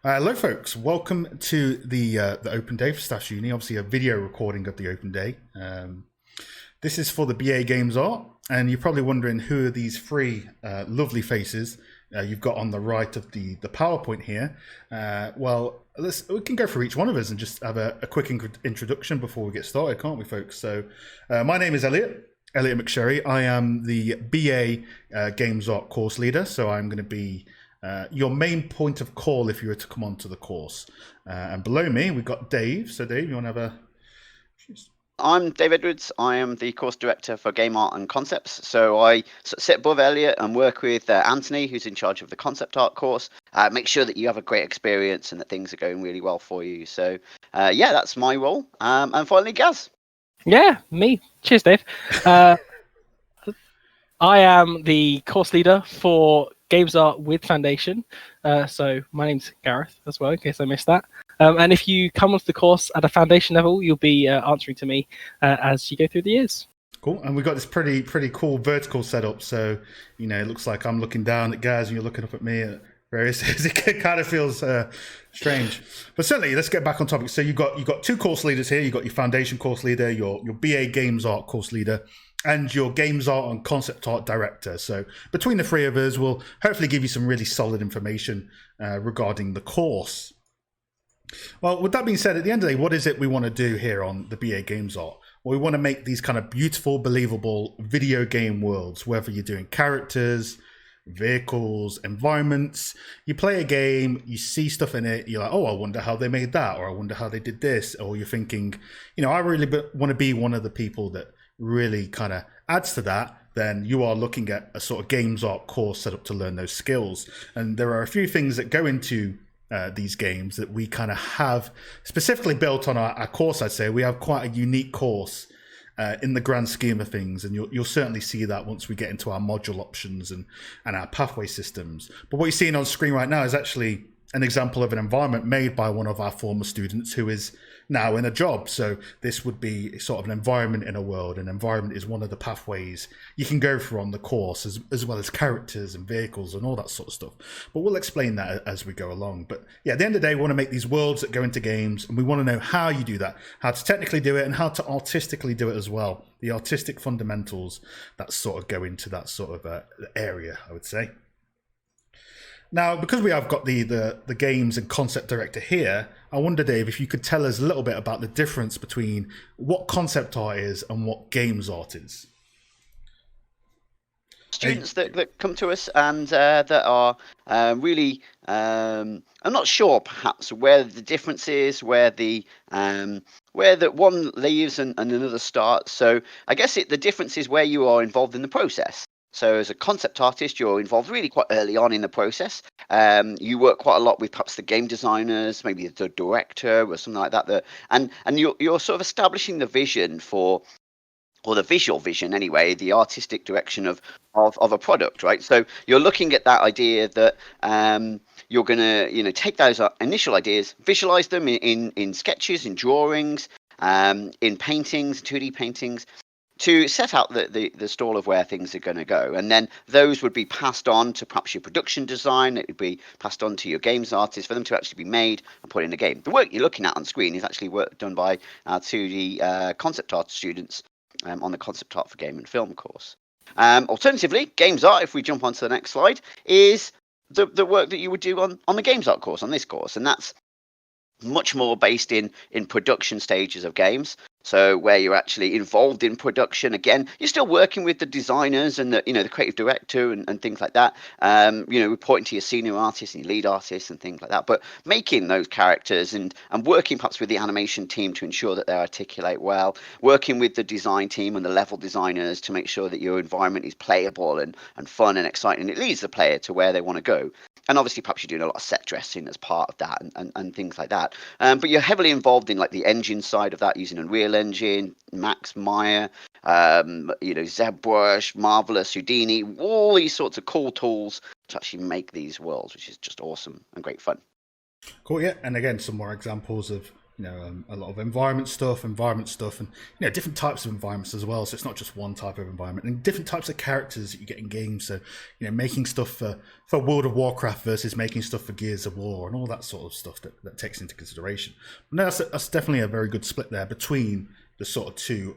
Hello, folks. Welcome to the Open Day for Staffs Uni. Obviously, a video recording of the Open Day. This is for the BA Games Art, and you're probably wondering who are these three lovely faces you've got on the right of the PowerPoint here. We can go through each one of us and just have a quick introduction before we get started, can't we, folks? So, my name is Elliot McSherry. I am the BA Games Art course leader, so I'm going to be your main point of call if you were to come onto the course. And below me, we've got Dave. So, Dave, you want to have a... I'm Dave Edwards. I am the course director for Game Art and Concepts. So I sit above Elliot and work with Anthony, who's in charge of the concept art course. Make sure that you have a great experience and that things are going really well for you. So yeah, that's my role. And finally, Gaz. Yeah, me. Cheers, Dave. I am the course leader for Games Art with Foundation. So my name's Gareth as well, in case I missed that. And if you come onto the course at a foundation level, you'll be answering to me as you go through the years. Cool. And we've got this pretty cool vertical setup. So, you know, it looks like I'm looking down at Gaz and you're looking up at me at various... It kind of feels strange. But certainly, let's get back on topic. So you've got two course leaders here. You've got your foundation course leader, your BA Games Art course leader, and your Games Art and Concept Art director. So between the three of us, we'll hopefully give you some really solid information regarding the course. Well, with that being said, at the end of the day, what is it we want to do here on the BA Games Art? Well, we want to make these kind of beautiful, believable video game worlds, whether you're doing characters, vehicles, environments. You play a game, you see stuff in it, you're like, oh, I wonder how they made that, or I wonder how they did this, or you're thinking, you know, I really want to be one of the people that really kind of adds to that. Then you are looking at a sort of games art course set up to learn those skills. And there are a few things that go into these games that we kind of have specifically built on our course. I'd say we have quite a unique course in the grand scheme of things, and you'll certainly see that once we get into our module options and our pathway systems. But what you're seeing on screen right now is actually an example of an environment made by one of our former students who is now in a job. So this would be sort of an environment in a world. An environment is one of the pathways you can go through on the course, as well as characters and vehicles and all that sort of stuff. But we'll explain that as we go along. But yeah, at the end of the day, we want to make these worlds that go into games, and we want to know how you do that, how to technically do it, and how to artistically do it as well. The artistic fundamentals that sort of go into that sort of area, I would say. Now, because we have got the games and concept director here, I wonder, Dave, if you could tell us a little bit about the difference between what concept art is and what games art is. Students that come to us and that are really, I'm not sure perhaps where the difference is, where the one leaves and another starts. So I guess the difference is where you are involved in the process. So as a concept artist, you're involved really quite early on in the process. You work quite a lot with perhaps the game designers, maybe the director or something like that. And you're sort of establishing the vision for, or the visual vision anyway, the artistic direction of a product, right? So you're looking at that idea that you're going to take those initial ideas, visualize them in sketches, in drawings, in paintings, 2D paintings, to set out the stall of where things are going to go. And then those would be passed on to perhaps your production design. It would be passed on to your games artists for them to actually be made and put in a game. The work you're looking at on screen is actually work done by our 2D concept art students on the concept art for game and film course. Alternatively, games art, if we jump onto the next slide, is the work that you would do on the games art course, on this course. And that's much more based in production stages of games. So where you're actually involved in production, again, you're still working with the designers and the creative director and things like that. Reporting to your senior artists and your lead artists and things like that. But making those characters and working perhaps with the animation team to ensure that they articulate well, working with the design team and the level designers to make sure that your environment is playable and fun and exciting. It leads the player to where they want to go. And obviously, perhaps you're doing a lot of set dressing as part of that and things like that. But you're heavily involved in like the engine side of that, using Unreal Engine, Max, Maya, ZBrush, Marvelous, Houdini, all these sorts of cool tools to actually make these worlds, which is just awesome and great fun. Cool, yeah. And again, some more examples of a lot of environment stuff, and different types of environments as well. So it's not just one type of environment, and different types of characters that you get in games. So making stuff for World of Warcraft versus making stuff for Gears of War and all that sort of stuff that takes into consideration. But no, that's definitely a very good split there between the sort of two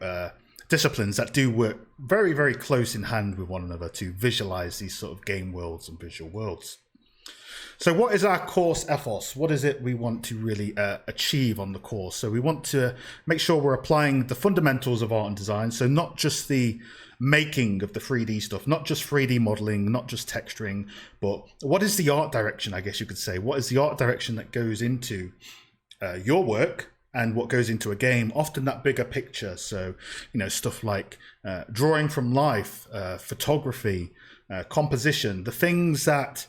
disciplines that do work very, very close in hand with one another to visualize these sort of game worlds and visual worlds. So what is our course ethos? What is it we want to really achieve on the course? So we want to make sure we're applying the fundamentals of art and design. So not just the making of the 3D stuff, not just 3D modeling, not just texturing, but what is the art direction, I guess you could say? What is the art direction that goes into your work and what goes into a game? Often that bigger picture. So, stuff like drawing from life, photography, composition, the things that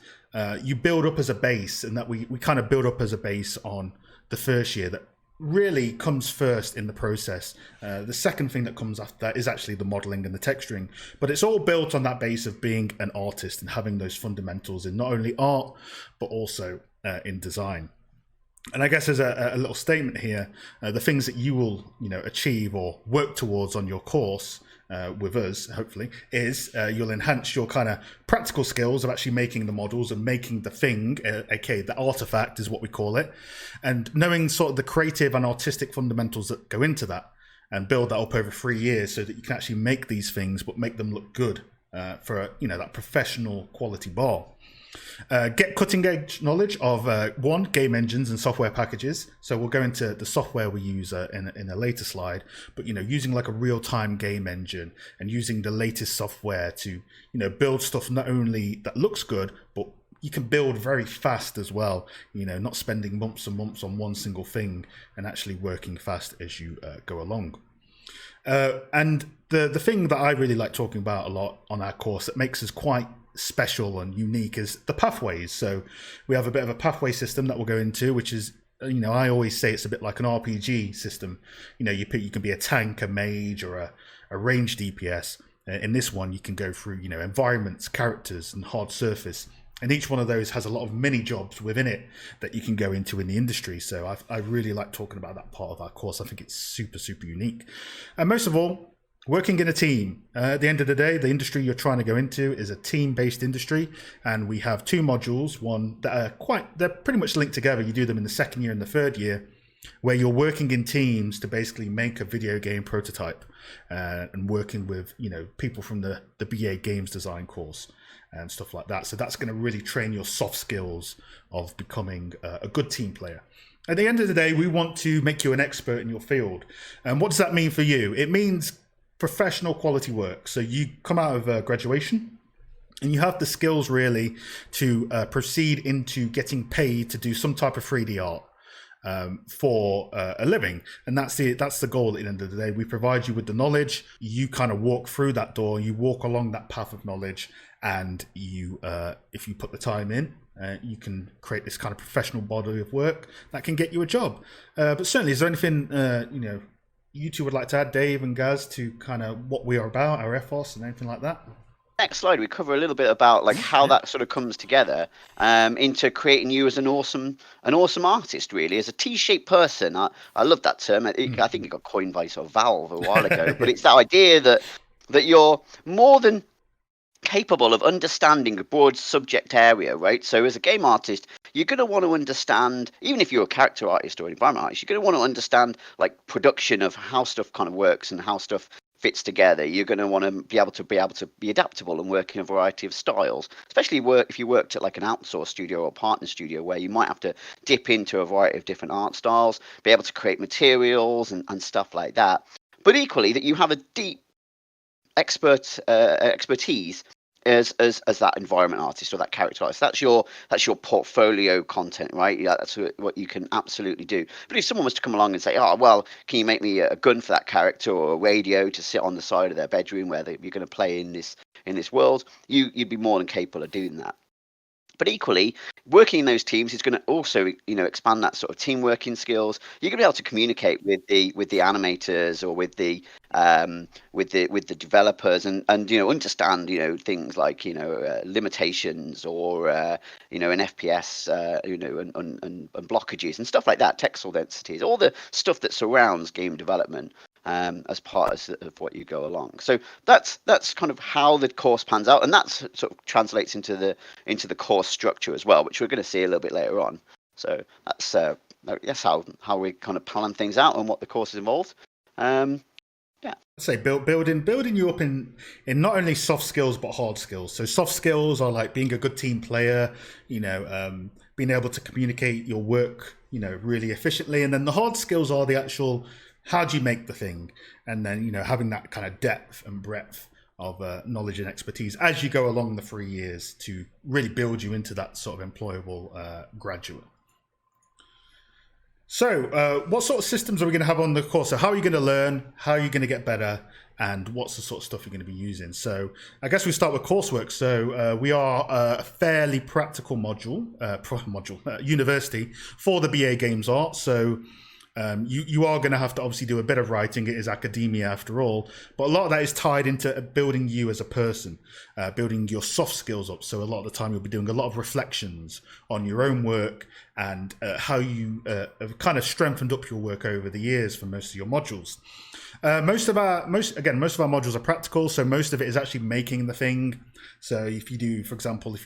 you build up as a base, and that we kind of build up as a base on the first year that really comes first in the process. The second thing that comes after that is actually the modeling and the texturing, but it's all built on that base of being an artist and having those fundamentals in not only art, but also in design. And I guess as a little statement here, the things that you will achieve or work towards on your course with us, hopefully, is you'll enhance your kind of practical skills of actually making the models and making the thing, aka the artifact is what we call it, and knowing sort of the creative and artistic fundamentals that go into that, and build that up over 3 years so that you can actually make these things but make them look good for that professional quality bar. Get cutting edge knowledge of game engines and software packages. So we'll go into the software we use in a later slide, but using like a real-time game engine and using the latest software to build stuff not only that looks good, but you can build very fast as well, not spending months and months on one single thing, and actually working fast as you go along. And the thing that I really like talking about a lot on our course that makes us quite special and unique is the pathways. So we have a bit of a pathway system that we'll go into, which is, I always say it's a bit like an RPG system. You can be a tank, a mage, or a ranged DPS. In this one, you can go through, environments, characters, and hard surface. And each one of those has a lot of mini jobs within it that you can go into in the industry. So I really like talking about that part of our course. I think it's super, super unique. And most of all, working in a team. At the end of the day, the industry you're trying to go into is a team-based industry, and we have 2 modules. One that they're pretty much linked together. You do them in the second year and the third year, where you're working in teams to basically make a video game prototype, and working with people from the BA Games Design course and stuff like that. So that's going to really train your soft skills of becoming a good team player. At the end of the day, we want to make you an expert in your field. And what does that mean for you? It means professional quality work. So you come out of graduation and you have the skills really to proceed into getting paid to do some type of 3D art for a living. And that's the goal at the end of the day. We provide you with the knowledge. You kind of walk through that door, you walk along that path of knowledge, and you if you put the time in, you can create this kind of professional body of work that can get you a job. But certainly, is there anything you two would like to add, Dave and Gaz, to kind of what we are about, our ethos and anything like that? Next slide, we cover a little bit about like how that sort of comes together into creating you as an awesome artist, really, as a T-shaped person. I love that term. I think it got coined by sort of Valve a while ago, but it's that idea that you're more than capable of understanding a broad subject area, right? So as a game artist, you're going to want to understand, even if you're a character artist or an environment artist, you're going to want to understand like production of how stuff kind of works and how stuff fits together. You're going to want to be able to be adaptable and work in a variety of styles, especially if you worked at like an outsourced studio or partner studio where you might have to dip into a variety of different art styles, be able to create materials and stuff like that. But equally, that you have a deep expertise as that environment artist or that character artist. That's your portfolio content, right? Yeah, that's what you can absolutely do. But if someone was to come along and say, oh well, can you make me a gun for that character or a radio to sit on the side of their bedroom where you're going to play in this world, you'd be more than capable of doing that. But equally, working in those teams is going to also, expand that sort of team working skills. You're going to be able to communicate with the animators or with the developers, and understand things like limitations, or an FPS, and blockages and stuff like that, texel densities, all the stuff that surrounds game development. As part of what you go along. So that's kind of how the course pans out, and that sort of translates into the course structure as well, which we're going to see a little bit later on. So that's how we kind of plan things out and what the course is involved. I'd say building you up in not only soft skills but hard skills. So soft skills are like being a good team player, being able to communicate your work, really efficiently, and then the hard skills are the actual how do you make the thing, and then having that kind of depth and breadth of knowledge and expertise as you go along the 3 years to really build you into that sort of employable graduate. So what sort of systems are we going to have on the course? So how are you going to learn? How are you going to get better? And what's the sort of stuff you're going to be using? So I guess we start with coursework. So we are a fairly practical university for the BA Games Art. So you are going to have to obviously do a bit of writing. It is academia after all, but a lot of that is tied into building you as a person, building your soft skills up. So a lot of the time you'll be doing a lot of reflections on your own work and how you have kind of strengthened up your work over the years for most of your modules. Most of our modules are practical, so most of it is actually making the thing. So if you do, for example,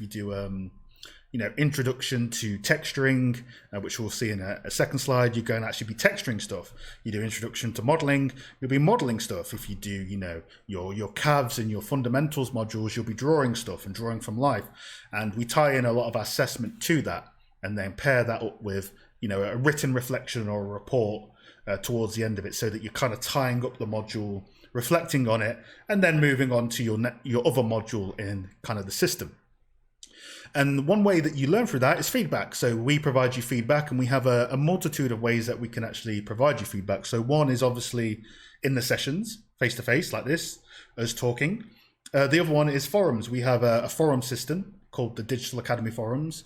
introduction to texturing, which we'll see in a second slide, you're going to actually be texturing stuff. You do introduction to modeling, you'll be modeling stuff. If you do, your CAVs and your fundamentals modules, you'll be drawing stuff and drawing from life. And we tie in a lot of assessment to that and then pair that up with, a written reflection or a report towards the end of it, so that you're kind of tying up the module, reflecting on it, and then moving on to your other module in kind of the system. And one way that you learn through that is feedback. So we provide you feedback, and we have a multitude of ways that we can actually provide you feedback. So one is obviously in the sessions, face-to-face, like this, us talking. The other one is forums. We have a forum system called the Digital Academy Forums.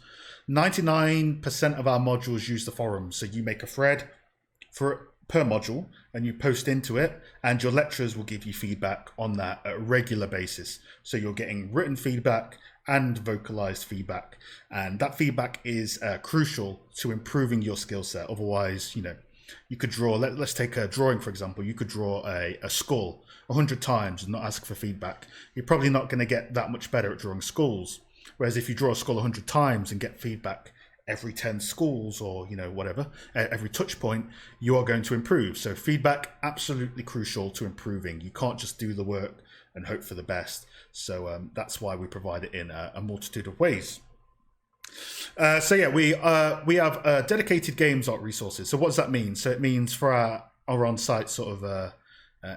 99% of our modules use the forums. So you make a thread per module and you post into it, and your lecturers will give you feedback on that at a regular basis. So you're getting written feedback and vocalized feedback, and that feedback is crucial to improving your skill set. Otherwise, you could draw, let's take a drawing for example. You could draw a skull 100 times and not ask for feedback. You're probably not going to get that much better at drawing skulls. Whereas if you draw a skull 100 times and get feedback every 10 schools, or whatever, every touch point, you are going to improve. So feedback, absolutely crucial to improving. You can't just do the work and hope for the best. So that's why we provide it in a multitude of ways. We have dedicated games art resources. So what does that mean? So it means for our on-site sort of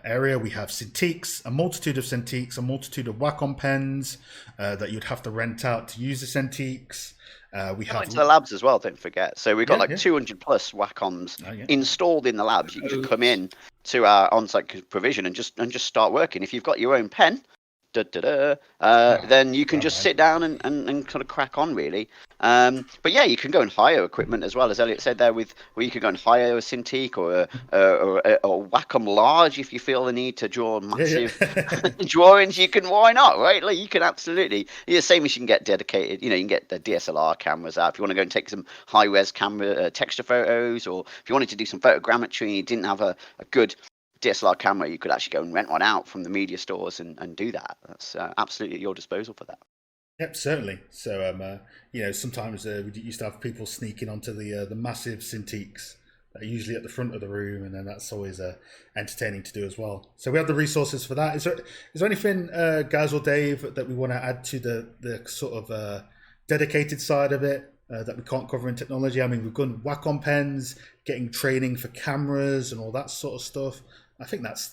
area, we have Cintiqs, a multitude of Cintiqs, a multitude of Wacom pens that you'd have to rent out to use the Cintiqs. We have into the labs as well, don't forget. So we've got 200 plus Wacoms installed in the labs. You can just come in to our on-site provision and just start working. If you've got your own pen, then you can just sit down and kind of crack on, really. But yeah, you can go and hire equipment as well, as Elliot said there, where you can go and hire a Cintiq or a Wacom Large if you feel the need to draw massive drawings. You can, why not, right? Like, you can absolutely, the same as you can get dedicated, you can get the DSLR cameras out if you want to go and take some high-res camera texture photos, or if you wanted to do some photogrammetry and you didn't have a good DSLR camera, you could actually go and rent one out from the media stores and do that. That's absolutely at your disposal for that. Yep, certainly. So, sometimes we used to have people sneaking onto the massive Cintiqs that are usually at the front of the room, and then that's always entertaining to do as well. So we have the resources for that. Is there anything, Gaz or Dave, that we want to add to the sort of dedicated side of it that we can't cover in technology? I mean, we've done Wacom pens, getting training for cameras and all that sort of stuff. I think that's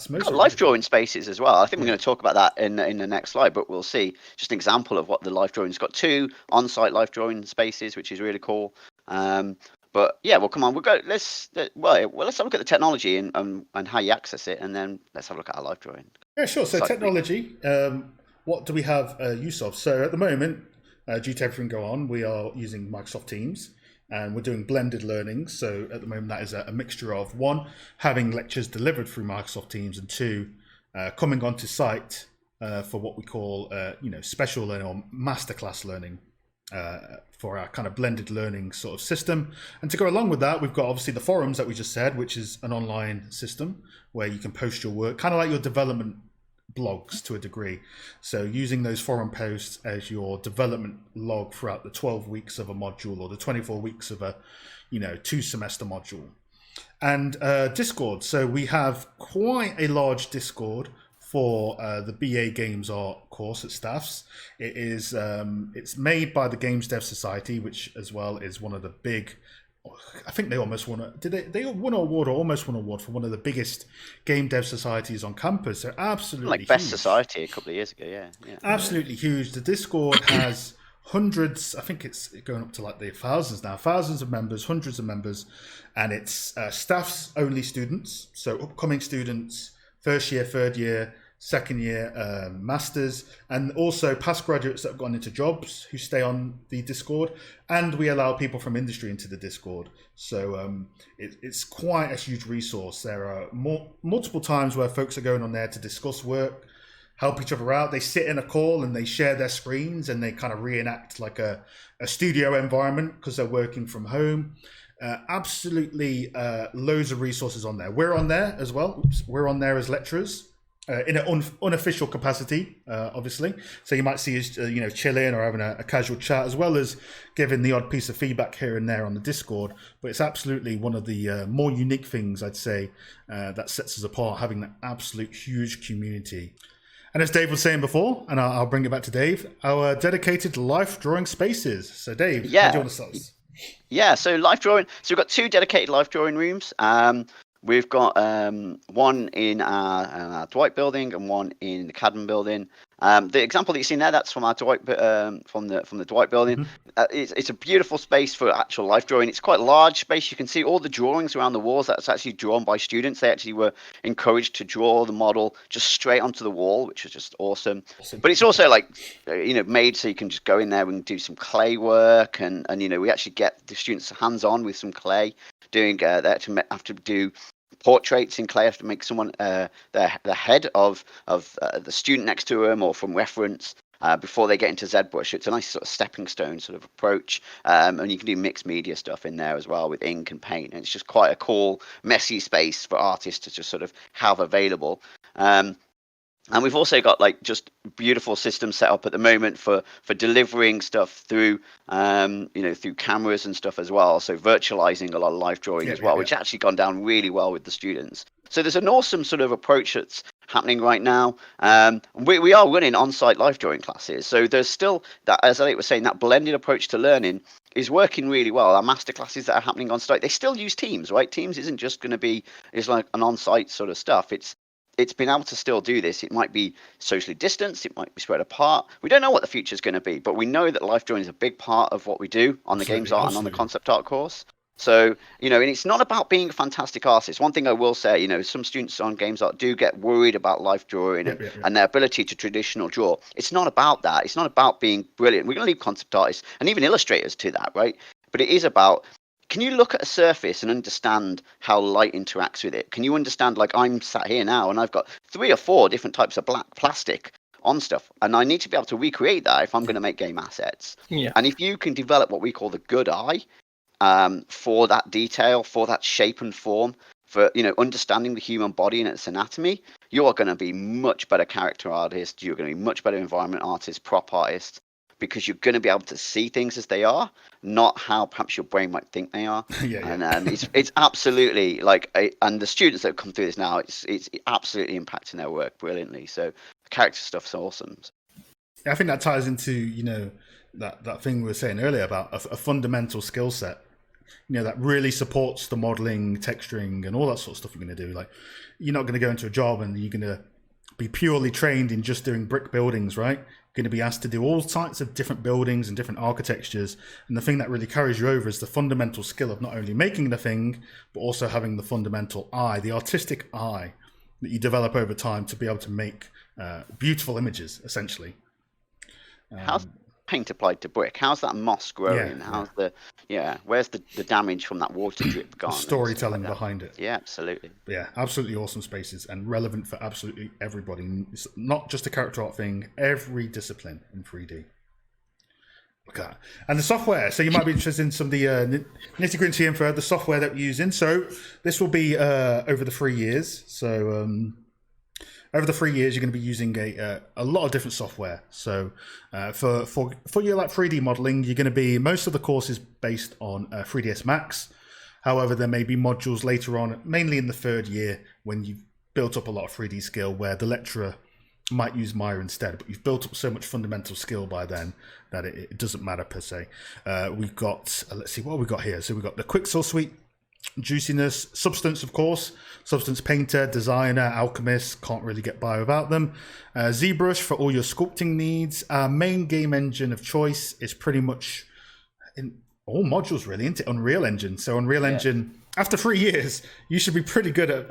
most life drawing spaces as well. I think we're going to talk about that in the next slide, but we'll see just an example of what the life drawing's got. 2 on-site life drawing spaces, which is really cool. But yeah, well, come on, let's have a look at the technology and how you access it, and then let's have a look at our life drawing. Yeah, sure. So technology, what do we have use of? So at the moment, due to everything go on, we are using Microsoft Teams. And we're doing blended learning. So at the moment, that is a mixture of, one, having lectures delivered through Microsoft Teams, and two, coming onto site for what we call, special learning or masterclass learning for our kind of blended learning sort of system. And to go along with that, we've got obviously the forums that we just said, which is an online system where you can post your work, kind of like your development blogs to a degree. So using those forum posts as your development log throughout the 12 weeks of a module or the 24 weeks of a 2-semester module. And Discord. So we have quite a large Discord for the BA Games Art course at Staffs. It is it's made by the Games Dev Society, which as well is one of the big, I think they almost won they won an award or almost won an award for one of the biggest game dev societies on campus. They're absolutely like Best huge. Society a couple of years ago, yeah. Absolutely huge. The Discord has hundreds, I think it's going up to like the thousands now, thousands of members, hundreds of members, and it's Staffs only students, so upcoming students, first year, third year, second year, masters, and also past graduates that have gone into jobs who stay on the Discord, and we allow people from industry into the Discord. So it's quite a huge resource. There are multiple times where folks are going on there to discuss work, help each other out. They sit in a call and they share their screens and they kind of reenact like a studio environment because they're working from home. Absolutely loads of resources on there. We're on there as well. We're on there as lecturers. In an unofficial capacity, obviously. So you might see us, chilling or having a casual chat, as well as giving the odd piece of feedback here and there on the Discord. But it's absolutely one of the more unique things, I'd say, that sets us apart, having that absolute huge community. And as Dave was saying before, and I'll bring it back to Dave, our dedicated life drawing spaces. So Dave, how do you want to start this? Yeah, so life drawing. So we've got 2 dedicated life drawing rooms. We've got one in our Dwight building and one in the Cadman building. The example that you've seen there, that's from our Dwight from the Dwight building. Mm-hmm. It's a beautiful space for actual life drawing. It's quite a large space. You can see all the drawings around the walls. That's actually drawn by students. They actually were encouraged to draw the model just straight onto the wall, which was just awesome. But it's also made so you can just go in there and do some clay work, and we actually get the students hands on with some clay, doing they actually have to do portraits in clay, have to make someone the head of the student next to them or from reference before they get into ZBrush. It's a nice sort of stepping stone sort of approach, and you can do mixed media stuff in there as well with ink and paint, and it's just quite a cool messy space for artists to just sort of have available. And we've also got just beautiful systems set up at the moment for delivering stuff through through cameras and stuff as well. So virtualizing a lot of live drawing as well, which actually gone down really well with the students. So there's an awesome sort of approach that's happening right now. We are running on-site live drawing classes. So there's still that, as Elliot was saying, that blended approach to learning is working really well. Our master classes that are happening on site, they still use Teams, right? Teams isn't just going to be like an on-site sort of stuff. It's been able to still do this. It might be socially distanced. It might be spread apart. We don't know what the future is going to be, but we know that life drawing is a big part of what we do on the Games Art and on the Concept Art course. So, and it's not about being a fantastic artist. One thing I will say, some students on Games Art do get worried about life drawing and their ability to traditional draw. It's not about that. It's not about being brilliant. We're going to leave concept artists and even illustrators to that, right? But it is about, can you look at a surface and understand how light interacts with it? Can you understand, I'm sat here now and I've got 3 or 4 different types of black plastic on stuff, and I need to be able to recreate that if I'm going to make game assets. Yeah. And if you can develop what we call the good eye for that detail, for that shape and form, for understanding the human body and its anatomy, you are going to be much better character artist. You're going to be much better environment artist, prop artist, because you're going to be able to see things as they are, not how perhaps your brain might think they are. And it's absolutely and the students that come through this now, it's absolutely impacting their work brilliantly. So the character stuff's awesome. I think that ties into that thing we were saying earlier about a fundamental skill set, that really supports the modeling, texturing, and all that sort of stuff you're going to do. You're not going to go into a job and you're going to be purely trained in just doing brick buildings, right? Going to be asked to do all types of different buildings and different architectures. And the thing that really carries you over is the fundamental skill of not only making the thing, but also having the fundamental eye, the artistic eye that you develop over time to be able to make beautiful images, essentially. paint applied to brick? How's that moss growing? How's where's the damage from that water drip gone? Storytelling behind it. Yeah, absolutely. Yeah, absolutely awesome spaces and relevant for absolutely everybody. It's not just a character art thing, every discipline in 3D. Look at that. And the software. So you might be interested in some of the nitty-gritty info, the software that we're using. So this will be over the 3 years. So over the 3 years, you're going to be using a lot of different software. So for your like 3D modeling, you're going to be, most of the course is based on 3ds Max. However, there may be modules later on, mainly in the 3rd year, when you've built up a lot of 3D skill, where the lecturer might use Maya instead, but you've built up so much fundamental skill by then that it doesn't matter per se. We've got, let's see, what have we got here? So we've got the Quixel suite, Juiciness, Substance, of course, Substance Painter, Designer, Alchemist, can't really get by without them. ZBrush for all your sculpting needs. Our main game engine of choice is pretty much in all modules really, isn't it? Unreal Engine. So Unreal Engine, after 3 years, you should be pretty good at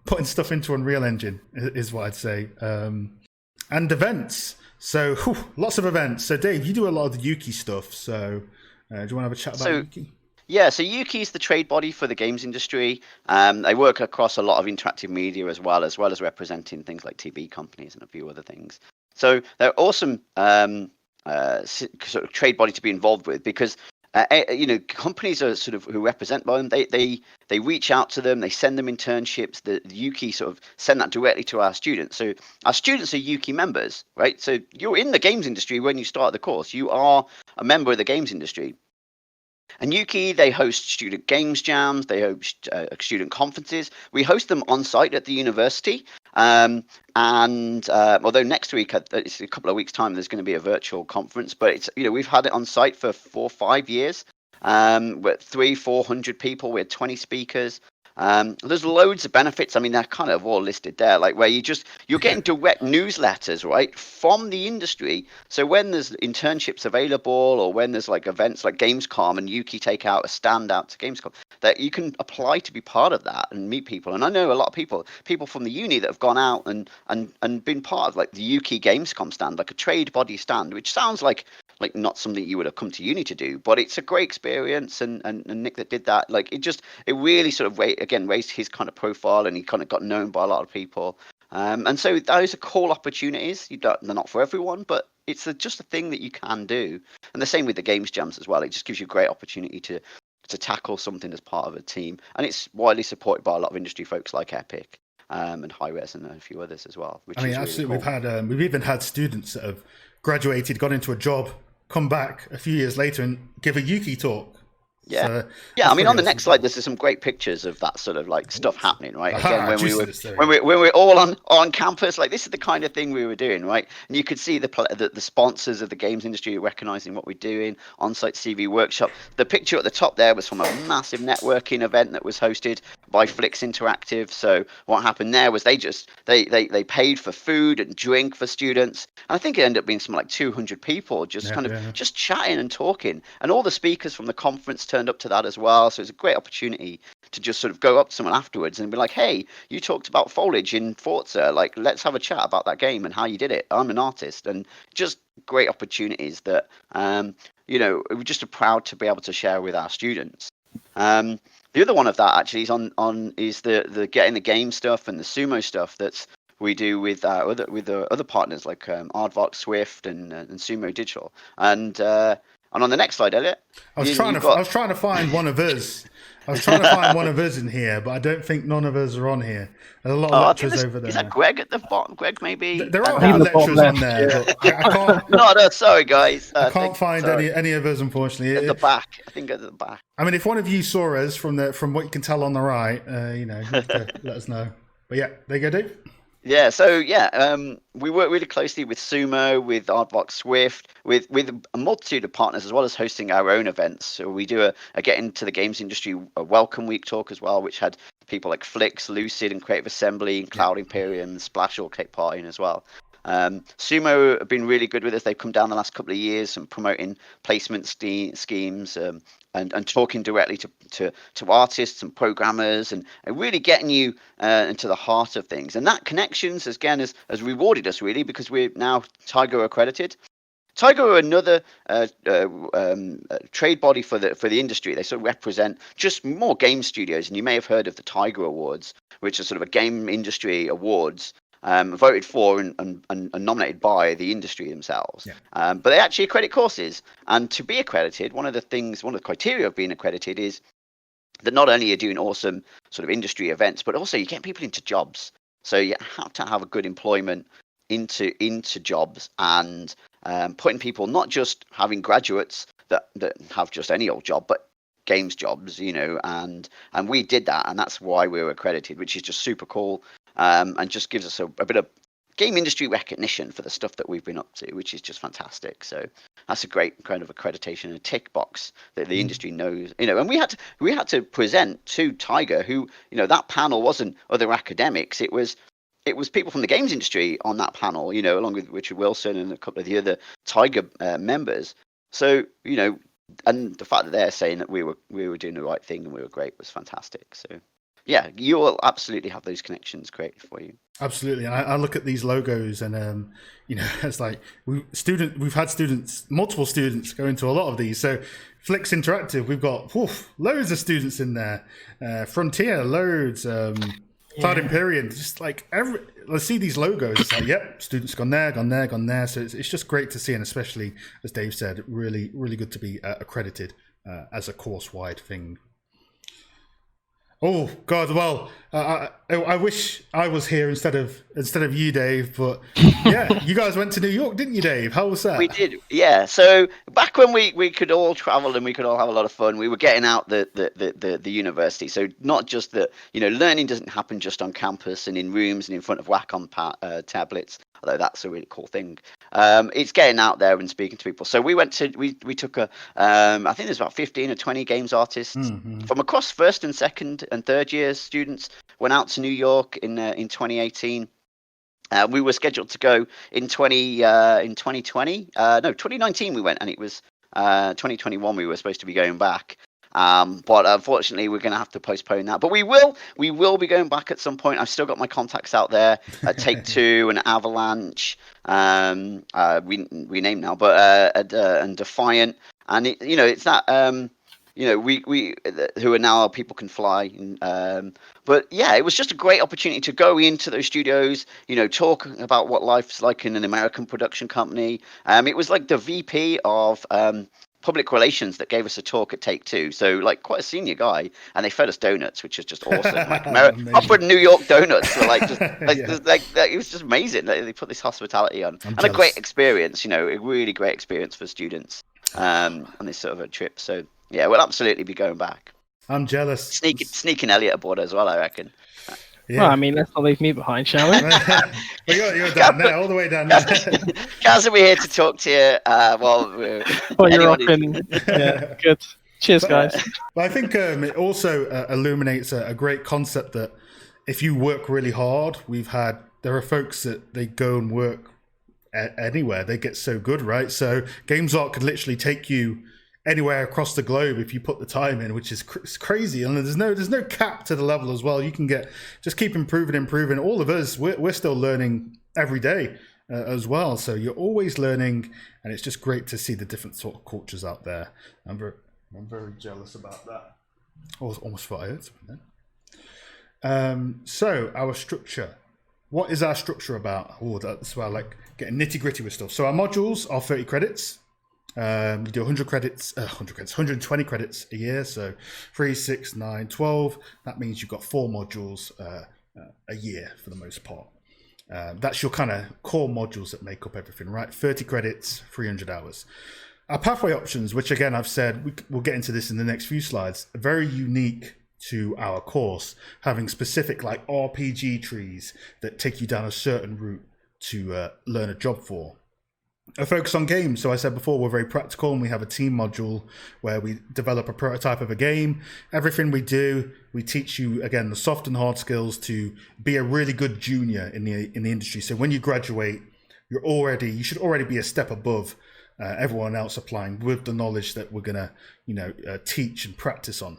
putting stuff into Unreal Engine, is what I'd say. And events. So lots of events. So Dave, you do a lot of the Yuki stuff. So do you want to have a chat about Yuki? Yeah, so Yuki is the trade body for the games industry. They work across a lot of interactive media as well as representing things like TV companies and a few other things. So they're awesome sort of trade body to be involved with, because companies are sort of who represent them. They reach out to them. They send them internships. The Yuki sort of send that directly to our students. So our students are Yuki members, right? So you're in the games industry when you start the course. You are a member of the games industry. And Yuki, they host student games jams, they host student conferences. We host them on site at the university. And although next week, it's a couple of weeks' time, there's going to be a virtual conference, but it's, we've had it on site for 4 or 5 years. With 300-400 people, we had 20 speakers. There's loads of benefits. I mean, they're kind of all listed there, like where you're getting direct newsletters, right, from the industry. So when there's internships available, or when there's like events like Gamescom and Yuki take out a stand out to Gamescom, that you can apply to be part of that and meet people. And I know a lot of people from the uni that have gone out and been part of like the Yuki Gamescom stand, like a trade body stand, which sounds like not something you would have come to uni to do, but it's a great experience. And Nick that did that, like it really sort of raised his kind of profile, and he kind of got known by a lot of people. And so those are cool opportunities. They're not for everyone, but it's just a thing that you can do. And the same with the games jams as well. It just gives you a great opportunity to tackle something as part of a team, and it's widely supported by a lot of industry folks like Epic and Hi-Rez and a few others as well. Which is absolutely. Really cool. We've even had students that have graduated, got into a job, come back a few years later and give a Yuki talk. Yeah, so I mean, on the next slide, there's some great pictures of that sort of like stuff happening, right? Again, when we were all on campus, like this is the kind of thing we were doing, right? And you could see the sponsors of the games industry recognizing what we're doing. On-site CV workshop. The picture at the top there was from a massive networking event that was hosted by Flix Interactive. So what happened there was they paid for food and drink for students, and I think it ended up being something like 200 people just just chatting and talking, and all the speakers from the conference turned up to that as well. So it's a great opportunity to just sort of go up to someone afterwards and be like, hey, you talked about foliage in Forza, like let's have a chat about that game and how you did it. I'm an artist. And just great opportunities that we're just proud to be able to share with our students. The other one of that actually is the getting the game stuff and the sumo stuff that's we do with other partners like Aardvark, Swift, and Sumo Digital. And on the next slide, Elliot, I was trying to find one of us. I was trying to find one of us in here, but I don't think none of us are on here. There's a lot of lecturers over there. Is that Greg at the bottom? Greg, maybe? There are other lecturers on there. But I can't. No, sorry, guys. I can't find any of us, unfortunately. At the back. I think at the back. I mean, if one of you saw us from what you can tell on the right, you have to let us know. But yeah, there you go, Dave. Yeah, so we work really closely with Sumo, with Aardvark Swift, with a multitude of partners, as well as hosting our own events. So we do a Get Into the Games Industry a Welcome Week talk as well, which had people like Flix, Lucid, and Creative Assembly, and Cloud Imperium, and Splash all take part in as well. Sumo have been really good with us. They've come down the last couple of years and promoting placement schemes and talking directly to artists and programmers and really getting you into the heart of things. And that connections, again, has rewarded us really, because we're now Tiger accredited. Tiger are another trade body for the industry. They sort of represent just more game studios, and you may have heard of the Tiger Awards, which are sort of a game industry awards voted for and nominated by the industry themselves. Yeah. But they actually accredit courses, and to be accredited, one of the criteria of being accredited is that not only are you doing awesome sort of industry events, but also you get people into jobs. So you have to have a good employment into jobs, and putting people, not just having graduates that have just any old job, but games jobs, and we did that, and that's why we were accredited, which is just super cool, and just gives us a bit of game industry recognition for the stuff that we've been up to, which is just fantastic. So that's a great kind of accreditation, a tick box that the industry knows, and we had to present to Tiger, who, that panel wasn't other academics, it was people from the games industry on that panel, along with Richard Wilson and a couple of the other Tiger members. So, and the fact that they're saying that we were doing the right thing and we were great was fantastic. So, yeah, you will absolutely have those connections created for you. Absolutely, and I look at these logos, and it's like we've had multiple students go into a lot of these. So, Flix Interactive, we've got loads of students in there. Frontier, loads. Cloud Empyrean, just like let's see these logos. It's like, yep, students gone there. So it's just great to see, and especially as Dave said, really, really good to be accredited as a course-wide thing. Oh God! Well, I wish I was here instead of you, Dave. But yeah, you guys went to New York, didn't you, Dave? How was that? We did, yeah. So back when we could all travel and we could all have a lot of fun, we were getting out the university. So not just that, learning doesn't happen just on campus and in rooms and in front of Wacom tablets. Although that's a really cool thing. It's getting out there and speaking to people. So we took I think there's about 15 or 20 games artists from across first and second and third year students went out to New York in 2018. We were scheduled to go in 2020. No, 2019 we went, and it was 2021 we were supposed to be going back. But unfortunately, we're going to have to postpone that. But we will be going back at some point. I've still got my contacts out there at Take-Two and Avalanche. We name now, but and Defiant, and it's that. We who are now people can fly. But yeah, it was just a great opportunity to go into those studios, talk about what life's like in an American production company. It was like the VP of public relations that gave us a talk at Take-Two, so like quite a senior guy, and they fed us donuts, which is just awesome. Like proper New York donuts were like it was just amazing. They put this hospitality on, and a great experience, a really great experience for students on this sort of a trip. So yeah, we'll absolutely be going back. I'm jealous. Sneaking Elliot aboard as well, I reckon. Yeah. Well, I mean, let's not leave me behind, shall we? Well, you're down there, all the way down there. Gaz will be here to talk to you. You're rocking. Yeah, good. Cheers, guys. But I think it also illuminates a great concept that if you work really hard, there are folks that they go and work anywhere. They get so good, right? So Games Art could literally take you anywhere across the globe if you put the time in, which is crazy. And there's no cap to the level as well. You can just keep improving. All of us, we're still learning every day as well. So you're always learning, and it's just great to see the different sort of cultures out there. I'm very jealous about that. Almost thought I heard something then. So our structure. What is our structure about? That's why I like getting nitty gritty with stuff. So our modules are 30 credits. We do 120 credits a year. So 3, 6, 9, 12. That means you've got 4 modules a year for the most part. That's your kind of core modules that make up everything, right? 30 credits, 300 hours. Our pathway options, which again, I've said, we'll get into this in the next few slides, are very unique to our course, having specific like RPG trees that take you down a certain route to learn a job for. A focus on games. So I said before, we're very practical, and we have a team module where we develop a prototype of a game. Everything we do, we teach you, again, the soft and hard skills to be a really good junior in the industry. So when you graduate, you should already be a step above everyone else applying with the knowledge that we're going to teach and practice on.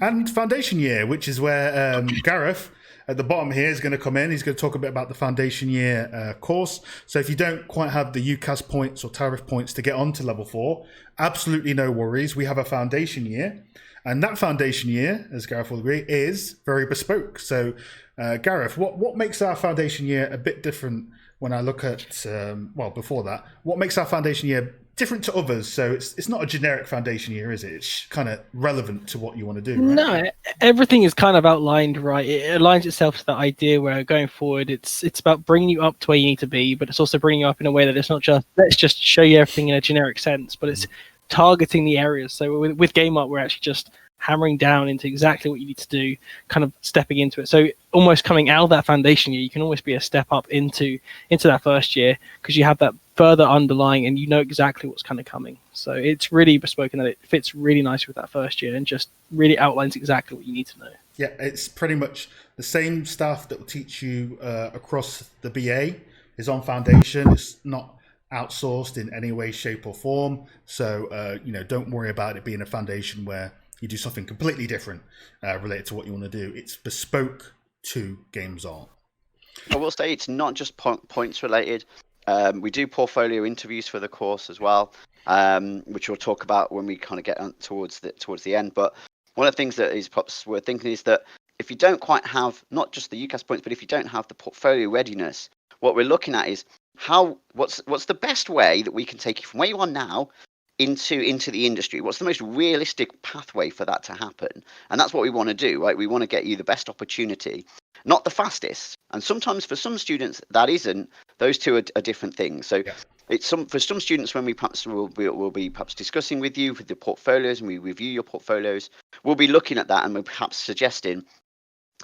And foundation year, which is where Gareth at the bottom here is going to come in. He's going to talk a bit about the foundation year course. So if you don't quite have the UCAS points or tariff points to get onto level 4, absolutely no worries. We have a foundation year. And that foundation year, as Gareth will agree, is very bespoke. So, Gareth, what makes our foundation year a bit different when I look at, before that, what makes our foundation year different to others? So it's not a generic foundation year, is it? It's kind of relevant to what you want to do, right? No, everything is kind of outlined, right? It aligns itself to that idea where going forward, it's about bringing you up to where you need to be, but it's also bringing you up in a way that it's not just, let's just show you everything in a generic sense, but it's targeting the areas. So with Game Art, we're actually just hammering down into exactly what you need to do, kind of stepping into it. So almost coming out of that foundation year, you can almost be a step up into that first year, because you have that further underlying and you know exactly what's kind of coming. So it's really bespoke in that it fits really nicely with that first year and just really outlines exactly what you need to know. Yeah, it's pretty much the same stuff that will teach you across the BA is on foundation. It's not outsourced in any way, shape or form. So, don't worry about it being a foundation where you do something completely different related to what you want to do. It's bespoke to Games Art. I will say it's not just points related. We do portfolio interviews for the course as well, which we'll talk about when we kind of get towards the end. But one of the things that is perhaps worth thinking is that if you don't quite have not just the UCAS points, but if you don't have the portfolio readiness, what we're looking at is what's the best way that we can take you from where you are now into the industry. What's the most realistic pathway for that to happen? And that's what we want to do, right? We want to get you the best opportunity, not the fastest. And sometimes for some students that isn't. Those two are different things. So it's for some students, when we perhaps we'll be perhaps discussing with you with the portfolios and we review your portfolios, we'll be looking at that and we're perhaps suggesting,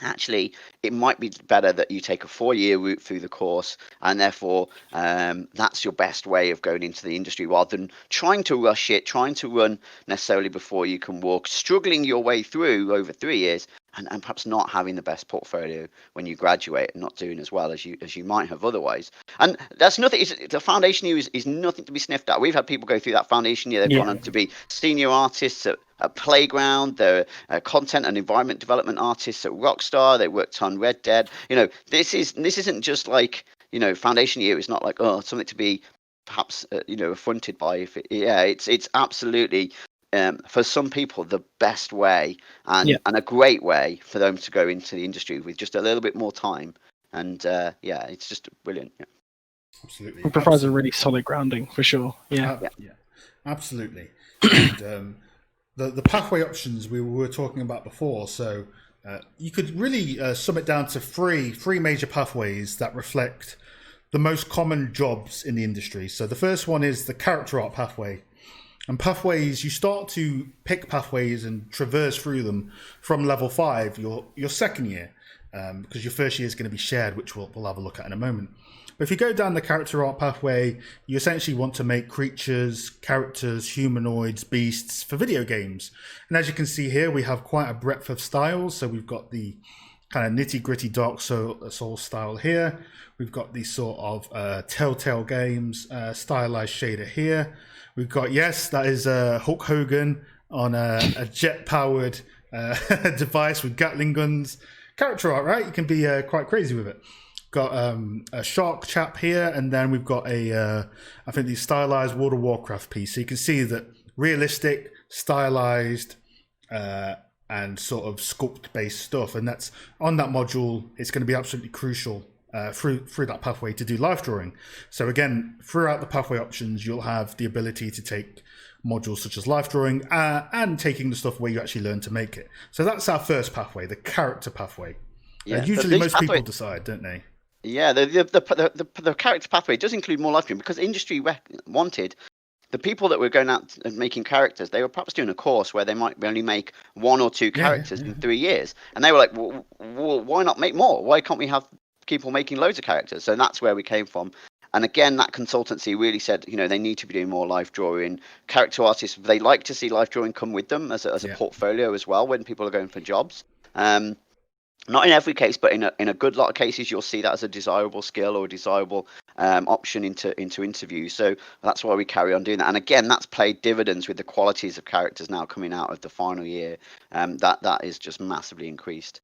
actually, it might be better that you take a 4-year route through the course, and therefore that's your best way of going into the industry, rather than trying to rush it, trying to run necessarily before you can walk, struggling your way through over 3 years, and perhaps not having the best portfolio when you graduate and not doing as well as you might have otherwise. And that's nothing. The foundation year is nothing to be sniffed at. We've had people go through that foundation year. They've gone on to be senior artists at Playground. They're content and environment development artists at Rockstar. They worked on Red Dead. This isn't just like, foundation year is not like something to be perhaps affronted by. It's absolutely. For some people, the best way and a great way for them to go into the industry with just a little bit more time. And it's just brilliant. Yeah. Absolutely. It provides a really solid grounding for sure. Yeah, absolutely. And the pathway options we were talking about before. So you could really sum it down to three major pathways that reflect the most common jobs in the industry. So the first one is the character art pathway. And pathways, you start to pick pathways and traverse through them from level 5, your second year, because your first year is going to be shared, which we'll have a look at in a moment. But if you go down the character art pathway, you essentially want to make creatures, characters, humanoids, beasts for video games. And as you can see here, we have quite a breadth of styles. So we've got the kind of nitty-gritty Dark Souls style here. We've got these sort of Telltale Games stylized shader here. We've got, that is Hulk Hogan on a jet-powered device with Gatling guns. Character art, right? You can be quite crazy with it. Got a shark chap here, and then we've got I think the stylized World of Warcraft piece. So you can see that realistic, stylized, and sort of sculpt-based stuff. And that's on that module. It's going to be absolutely crucial through that pathway to do life drawing. So again, throughout the pathway options, you'll have the ability to take modules such as life drawing and taking the stuff where you actually learn to make it. So that's our first pathway, the character pathway. Usually most people decide, don't they? Yeah, the character pathway does include more life drawing, because industry wanted the people that were going out and making characters. They were perhaps doing a course where they might only make 1 or 2 characters in 3 years, and they were like, well, why not make more? Why can't we have people making loads of characters? So that's where we came from. And again, that consultancy really said, they need to be doing more life drawing. Character artists, they like to see life drawing come with them as a portfolio as well when people are going for jobs. Not in every case, but in a good lot of cases, you'll see that as a desirable skill or a desirable option into interviews. So that's why we carry on doing that. And again, that's paid dividends with the qualities of characters now coming out of the final year. That is just massively increased.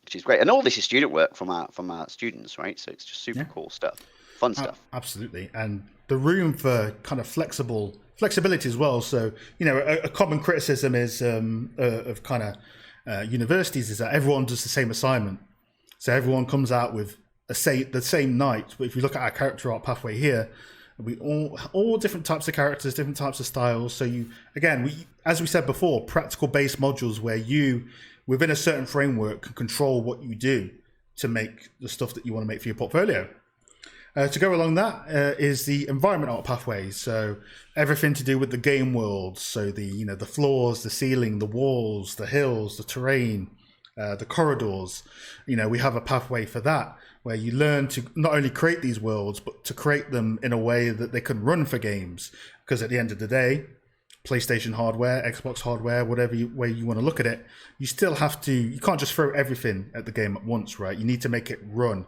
which is great. And all this is student work from our students, right? So it's just super cool stuff, fun stuff. Absolutely, and the room for kind of flexibility as well. So a common criticism is of kind of universities is that everyone does the same assignment. So everyone comes out with the same night. But if you look at our character art pathway here, we all different types of characters, different types of styles. So as we said before, practical based modules where you, within a certain framework, can control what you do to make the stuff that you want to make for your portfolio. To go along that is the environment art pathway. So everything to do with the game world. So the floors, the ceiling, the walls, the hills, the terrain, the corridors. We have a pathway for that, where you learn to not only create these worlds, but to create them in a way that they can run for games. Because at the end of the day, PlayStation hardware, Xbox hardware, whatever way you want to look at it, you still have to, you can't just throw everything at the game at once, right? You need to make it run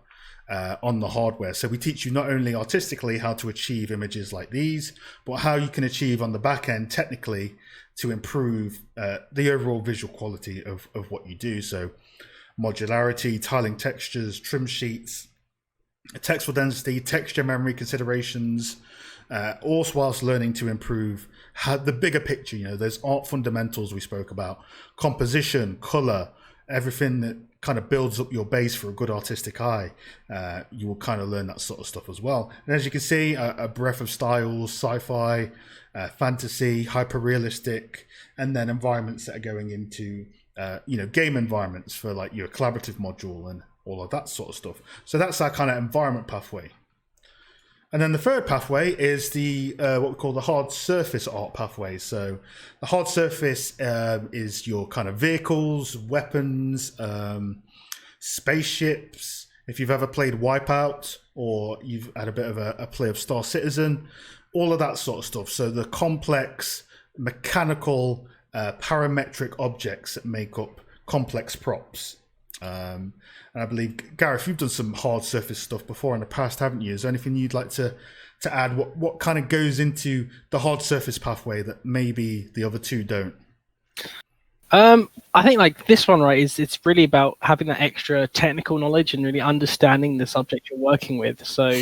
on the hardware. So we teach you not only artistically how to achieve images like these, but how you can achieve on the back end technically to improve the overall visual quality of what you do. So modularity, tiling textures, trim sheets, textile density, texture memory considerations, all whilst learning to improve the bigger picture. There's art fundamentals we spoke about, composition, color, everything that kind of builds up your base for a good artistic eye. You will kind of learn that sort of stuff as well. And as you can see, a breadth of styles, sci-fi, fantasy, hyper-realistic, and then environments that are going into game environments for like your collaborative module and all of that sort of stuff. So that's our kind of environment pathway. And then the third pathway is the what we call the hard surface art pathway. So the hard surface is your kind of vehicles, weapons, spaceships. If you've ever played Wipeout or you've had a bit of a play of Star Citizen, all of that sort of stuff. So the complex mechanical parametric objects that make up complex props. And I believe, Gareth, you've done some hard surface stuff before in the past, haven't you? Is there anything you'd like to add? What kind of goes into the hard surface pathway that maybe the other two don't? I think like this one, right, it's really about having that extra technical knowledge and really understanding the subject you're working with. So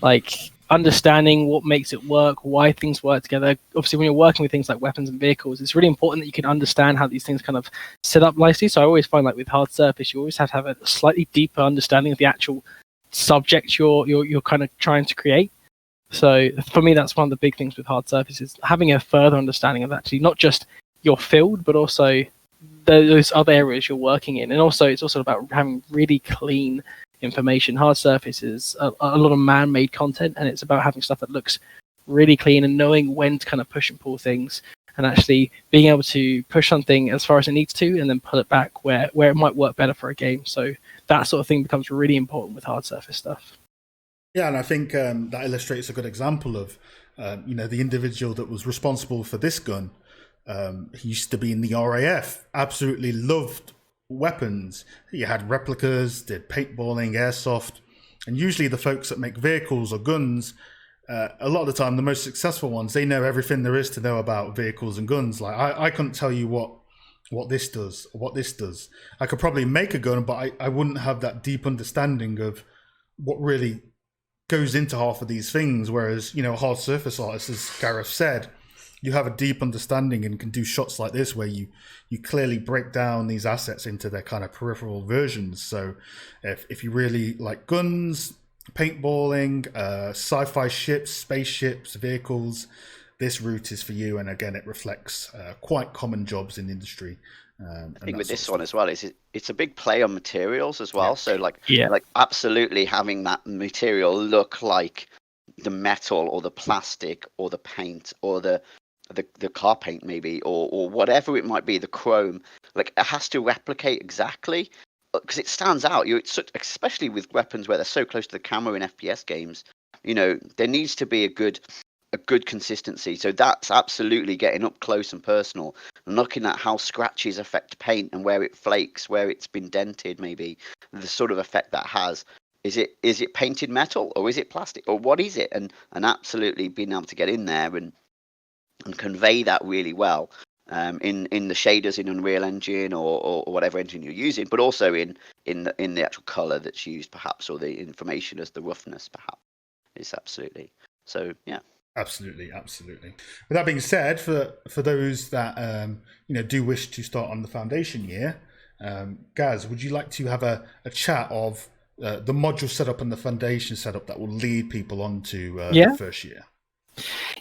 like understanding what makes it work, why things work together. Obviously, when you're working with things like weapons and vehicles, it's really important that you can understand how these things kind of set up nicely. So I always find like with hard surface, you always have to have a slightly deeper understanding of the actual subject you're kind of trying to create. So for me, that's one of the big things with hard surface is having a further understanding of actually not just your field, but also those other areas you're working in. And also, it's also about having really clean information. Hard surface is a lot of man-made content, and it's about having stuff that looks really clean and knowing when to kind of push and pull things and actually being able to push something as far as it needs to and then pull it back where it might work better for a game. So that sort of thing becomes really important with hard surface stuff. Yeah, and I think that illustrates a good example of the individual that was responsible for this gun. He used to be in the RAF, absolutely loved weapons. You had replicas, did paintballing, airsoft, and usually the folks that make vehicles or guns, a lot of the time, the most successful ones, they know everything there is to know about vehicles and guns. Like I couldn't tell you what this does or what this does. I could probably make a gun, but I wouldn't have that deep understanding of what really goes into half of these things. Whereas, a hard surface artist, as Gareth said, you have a deep understanding and can do shots like this where you clearly break down these assets into their kind of peripheral versions. So if you really like guns, paintballing, sci-fi ships, spaceships, vehicles, this route is for you. And again, it reflects quite common jobs in the industry. I think with this one as well, it's a big play on materials as well. Yeah. So like absolutely having that material look like the metal or the plastic or the paint or the car paint maybe or whatever it might be, the chrome, like it has to replicate exactly because it stands out. Especially with weapons where they're so close to the camera in FPS games, there needs to be a good consistency. So that's absolutely getting up close and personal and looking at how scratches affect paint and where it flakes, where it's been dented, maybe the sort of effect that has. Is it painted metal or is it plastic or what is it? And absolutely being able to get in there and convey that really well. in the shaders in Unreal Engine or whatever engine you're using, but also in the actual color that's used, perhaps, or the information as the roughness, perhaps. Is absolutely so. Yeah. Absolutely. With that being said, for those that do wish to start on the foundation year, Gaz, would you like to have a chat of the module setup and the foundation setup that will lead people on to the first year?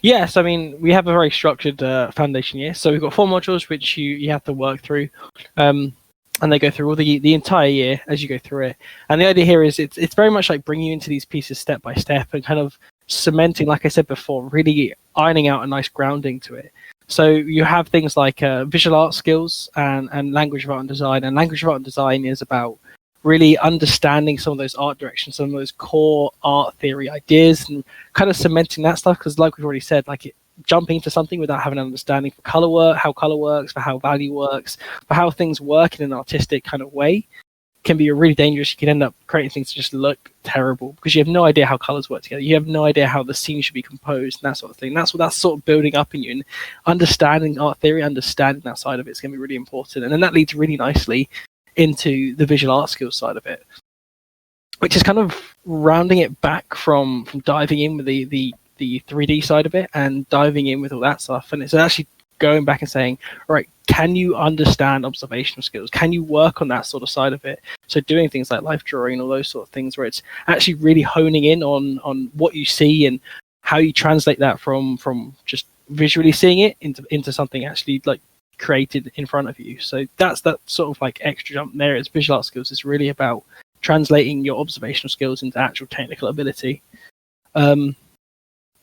Yes, I mean, we have a very structured foundation year. So we've got 4 modules which you have to work through. And they go through all the entire year as you go through it. And the idea here is it's very much like bringing you into these pieces step by step and kind of cementing, like I said before, really ironing out a nice grounding to it. So you have things like visual art skills and language of art and design. And language of art and design is about really understanding some of those art directions, some of those core art theory ideas, and kind of cementing that stuff. Because like we've already said, like jumping into something without having an understanding for color work, how color works, for how value works, for how things work in an artistic kind of way, can be really dangerous. You can end up creating things that just look terrible because you have no idea how colors work together. You have no idea how the scene should be composed and that sort of thing. That's what that's sort of building up in you, and understanding art theory, understanding that side of it is going to be really important. And then that leads really nicely into the visual art skills side of it, which is kind of rounding it back from diving in with the 3D side of it and diving in with all that stuff. And it's actually going back and saying, all right, can you understand observational skills? Can you work on that sort of side of it? So doing things like life drawing and all those sort of things where it's actually really honing in on what you see and how you translate that from just visually seeing it into something actually like created in front of you. So that's that sort of like extra jump there. It's visual art skills. It's really about translating your observational skills into actual technical ability.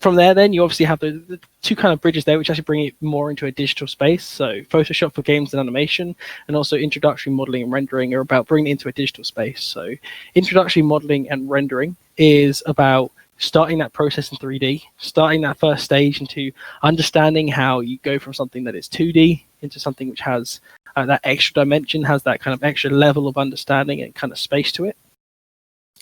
From there, then you obviously have the 2 kind of bridges there, which actually bring it more into a digital space. So Photoshop for games and animation, and also introductory modeling and rendering are about bringing it into a digital space. So introductory modeling and rendering is about starting that process in 3D, starting that first stage into understanding how you go from something that is 2D into something which has that extra dimension, has that kind of extra level of understanding and kind of space to it.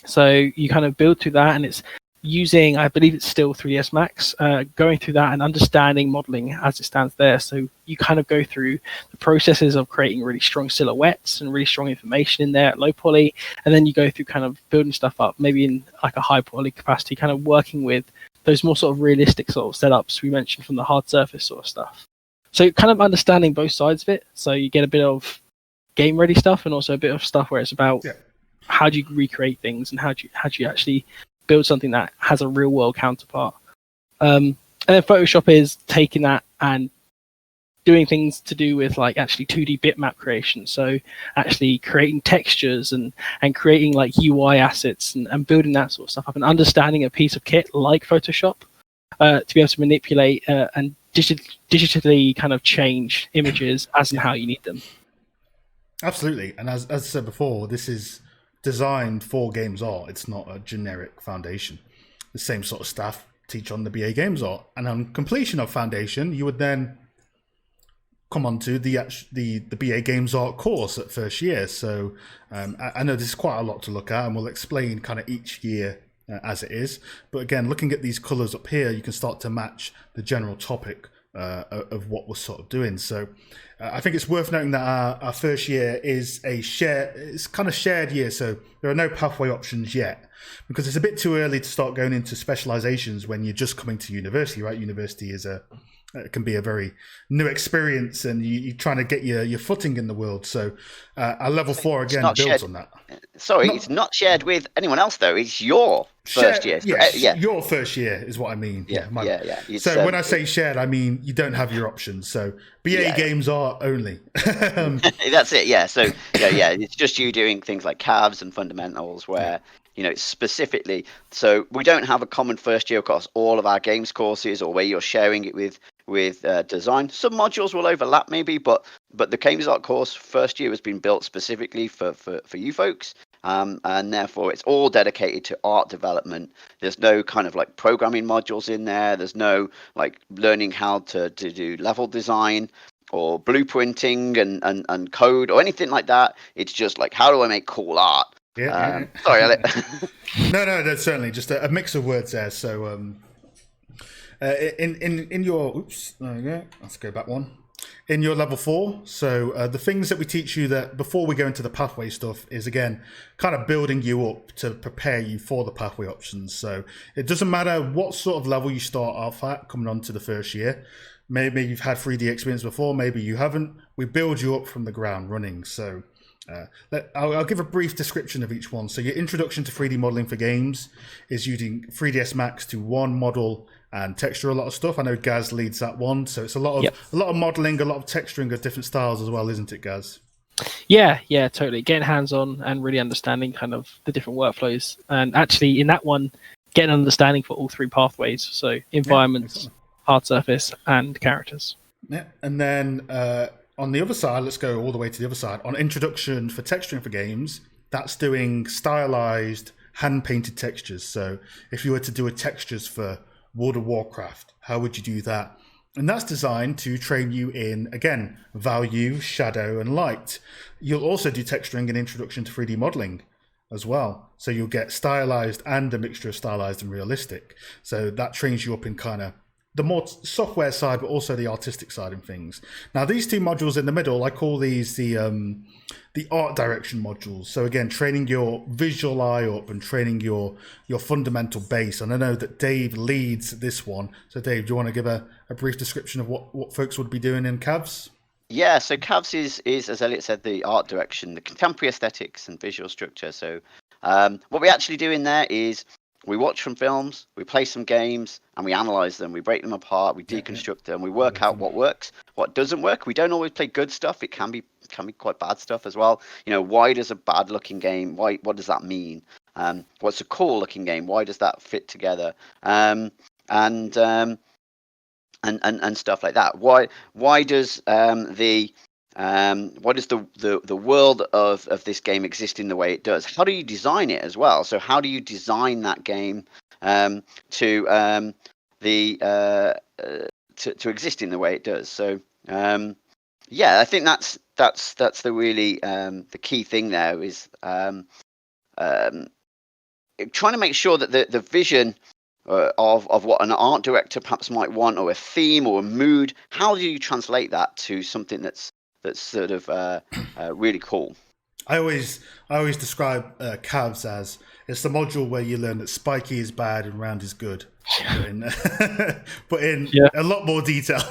So you kind of build through that, and it's using, I believe it's still 3ds Max, going through that and understanding modeling as it stands there. So you kind of go through the processes of creating really strong silhouettes and really strong information in there at low poly, and then you go through kind of building stuff up, maybe in like a high poly capacity, kind of working with those more sort of realistic sort of setups we mentioned from the hard surface sort of stuff. So kind of understanding both sides of it. So you get a bit of game ready stuff and also a bit of stuff where it's about how do you recreate things and how do you actually build something that has a real world counterpart. And then Photoshop is taking that and doing things to do with like actually 2D bitmap creation. So actually creating textures and creating like UI assets and building that sort of stuff up and understanding a piece of kit like Photoshop to be able to manipulate and digitally kind of change images as and how you need them. Absolutely. And as I said before, this is designed for games art. It's not a generic foundation. The same sort of staff teach on the BA Games Art, and on completion of foundation, you would then come on to the BA Games Art course at first year. So I know this is quite a lot to look at, and we'll explain kind of each year as it is. But again, looking at these colours up here, you can start to match the general topic of what we're sort of doing. So I think it's worth noting that our first year is it's kind of shared year. So there are no pathway options yet, because it's a bit too early to start going into specializations when you're just coming to university, right? University is can be a very new experience, and you're trying to get your footing in the world. So our level 4 again builds on that. Sorry, it's not shared with anyone else though. It's your first year. Yes, your first year is what I mean. Yeah. So when I say shared, I mean you don't have your options. So BA Games Art only. That's it. Yeah. So it's just you doing things like calves and fundamentals where. It's specifically, so we don't have a common first year across all of our games courses, or where you're sharing it with design. Some modules will overlap maybe, but the Games Art course first year has been built specifically for you folks, and therefore it's all dedicated to art development. There's no kind of like programming modules in there. There's no like learning how to do level design or blueprinting and code or anything like that. It's just like, how do I make cool art? Sorry, No, that's certainly just a mix of words there. So in your there you go. Let's go back one. in your level 4. So the things that we teach you that before we go into the pathway stuff is, again, kind of building you up to prepare you for the pathway options. So it doesn't matter what sort of level you start off at coming on to the first year. Maybe you've had 3D experience before, maybe you haven't. We build you up from the ground running. So I'll give a brief description of each one. So your introduction to 3D modeling for games is using 3ds Max to model and texture a lot of stuff. I know Gaz leads that one, so it's a lot of modeling, a lot of texturing of different styles as well, isn't it, Gaz? Yeah, totally. Getting hands-on and really understanding kind of the different workflows, and actually in that one, getting an understanding for all 3 pathways. So environments, hard surface, and characters. Yeah, and then on the other side, let's go all the way to the other side. On introduction for texturing for games, that's doing stylized, hand-painted textures. So if you were to do a textures for World of Warcraft, how would you do that? And that's designed to train you in, again, value, shadow, and light. You'll also do texturing and introduction to 3D modeling as well. So you'll get stylized and a mixture of stylized and realistic. So that trains you up in kind of the more software side, but also the artistic side of things. Now, these 2 modules in the middle, I call these the art direction modules. So again, training your visual eye up and training your fundamental base. And I know that Dave leads this one. So Dave, do you want to give a brief description of what folks would be doing in CAVS? Yeah, so CAVS is, as Elliot said, the art direction, the contemporary aesthetics and visual structure. So what we actually do in there is we watch from films, we play some games, and we analyze them. We break them apart, we deconstruct them, we work out what works, what doesn't work. We don't always play good stuff. It can be quite bad stuff as well. Why does a bad looking game? What does that mean? What's a cool looking game? Why does that fit together? And stuff like that. Why does the world of this game exist in the way it does? How do you design it as well? So how do you design that game to exist in the way it does? So I think that's the really the key thing there is trying to make sure that the vision of what an art director perhaps might want, or a theme or a mood, how do you translate that to something that's sort of really cool? I always describe CAVS as it's the module where you learn that spiky is bad and round is good, but in a lot more detail.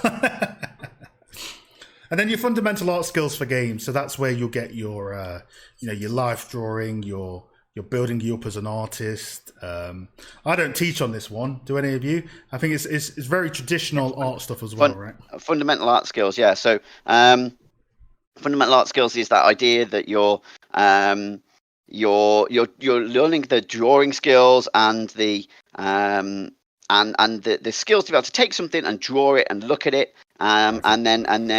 And then your fundamental art skills for games. So that's where you'll get your your life drawing, your building you up as an artist. I don't teach on this one. Do any of you? I think it's very traditional art stuff as well, right? Fundamental art skills, yeah. So fundamental art skills is that idea that you're learning the drawing skills and the skills to be able to take something and draw it and look at it, and then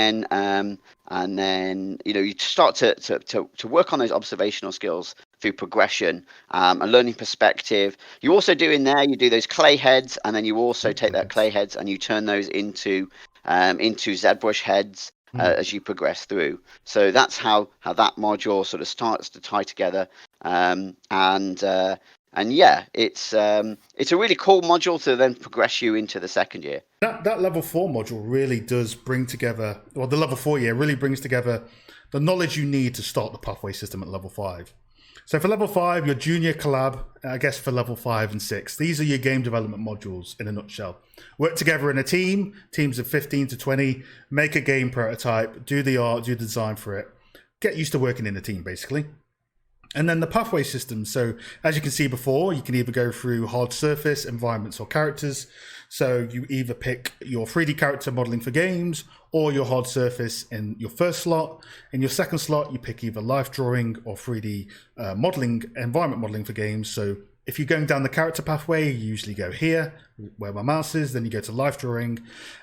you start to work on those observational skills through progression and learning perspective. You also do in there, you do those clay heads, and then you also take that clay heads and you turn those into ZBrush heads as you progress through. So that's how that module sort of starts to tie together. It's a really cool module to then progress you into the second year. That level 4 module really does bring together, or the level 4 year really brings together the knowledge you need to start the pathway system at level 5. So for level 5, your junior collab, I guess for level 5 and 6, these are your game development modules in a nutshell. Work together in a team, teams of 15 to 20, make a game prototype, do the art, do the design for it, get used to working in a team basically. And then the pathway system. So as you can see before, you can either go through hard surface, environments, or characters. So you either pick your 3D character modeling for games or your hard surface in your first slot. In your second slot, you pick either life drawing or 3D modeling, environment modeling for games. So if you're going down the character pathway, you usually go here, where my mouse is, then you go to life drawing,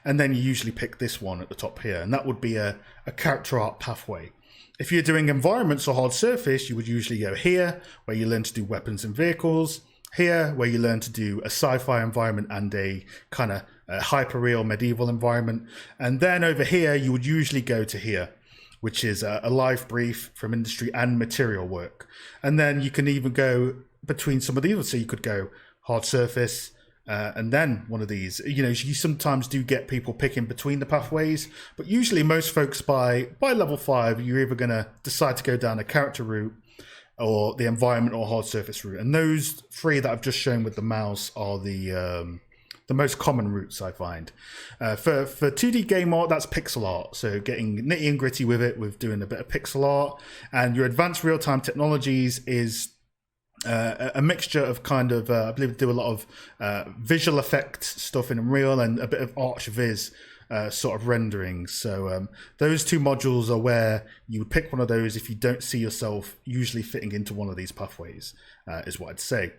and then you usually pick this one at the top here. And that would be a character art pathway. If you're doing environments or hard surface, you would usually go here, where you learn to do weapons and vehicles, here, where you learn to do a sci-fi environment and a kind of hyper-real medieval environment. And then over here, you would usually go to here, which is a live brief from industry and material work. And then you can even go between some of these. So you could go hard surface, and then one of these. You know, you sometimes do get people picking between the pathways, but usually most folks by level 5, you're either going to decide to go down a character route or the environment or hard surface route. And those 3 that I've just shown with the mouse are the most common routes I find. For 2D game art, that's pixel art. So getting nitty and gritty with it, with doing a bit of pixel art. And your advanced real-time technologies is a mixture of kind of, I believe, do a lot of visual effects stuff in Unreal and a bit of ArchViz sort of rendering. So those 2 modules are where you would pick one of those if you don't see yourself usually fitting into one of these pathways, is what I'd say.